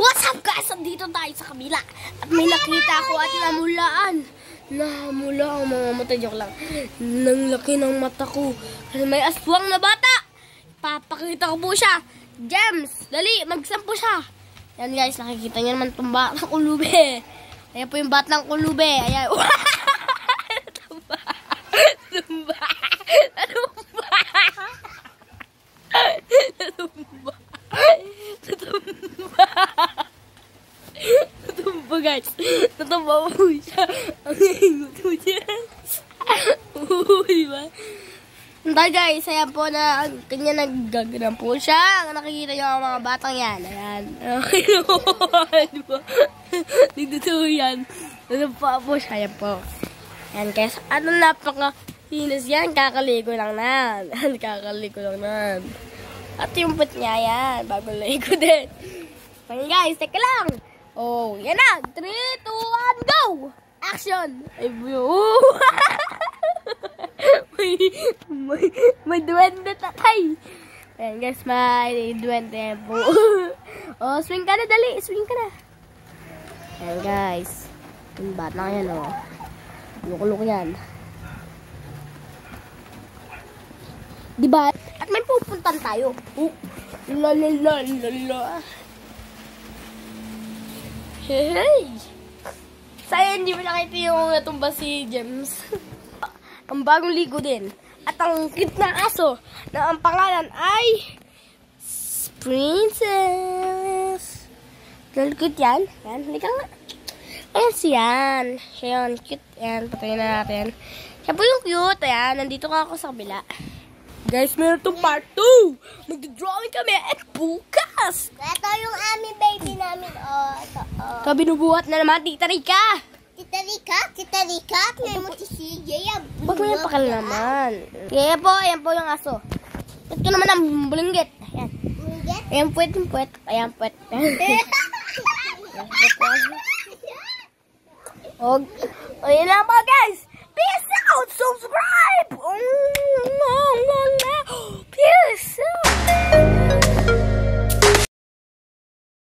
What's up guys? Andito tayo sa kabila. At may nakita ako at namulaan. Namula ang mga mata. Joke lang. Nang laki ng mata ko. May aswang na bata. Papakita ko po siya. Gems, dali, magsampo siya. Yan guys, nakikita niyo naman itong batang kulube. Ayan po yung batang kulube. Ayan. Tumba. Tumba. Tumba. Tumba. Natumba guys. Natumba po siya. Ang hingot po siya. Diba? Tayo guys, ayan po na kanya naggagana po siya. Nakikita nyo ang mga batang yan. Ayan. Diba? Dito yan. Natumba po siya. Ayan po. Ayan guys. Ano napaka-hinas yan? Kakaligo lang na. Kakaligo lang na. At yung put niya yan. Bago ligo din. Okay guys, teka lang. Oh, yan na. 3, 2, 1, go! Action! Ay, may duwende tatay. Ayan guys, may duwende po. Oh, swing ka na, dali. Swing ka na. Ayan guys. Yung bata yan, oh. Lukulok yan. Diba? At may pupuntan tayo. Oh. Lalalala. Hey! Sayang hindi mo nakita yung natumba si Gems. Ang bagong ligo din. At ang cute na aso na ang pangalan ay Princess. Girl, cute yan. Yan, hindi ka nga. Ayan siyan. Siya yun, cute. Ayan, patayin na natin. Siya po yung cute. Ayan, nandito ka ako sa kabila. Guys, meron itong part 2. Magdodrawing kami at bukas. Ito yung aming baby namin. Oh, ito. Oh. Ito, binubuhat na naman, Tita Rika. Tita Rika. May mo si CJ. Huwag mo yung pakal naman. Kaya po, ayan po yung aso. Ito naman ang bulinggit. Ayan. Bulinggit? Ayan puwet, yung puwet. Ayan puwet. Ayan lang po guys. Peace out. Subscribe.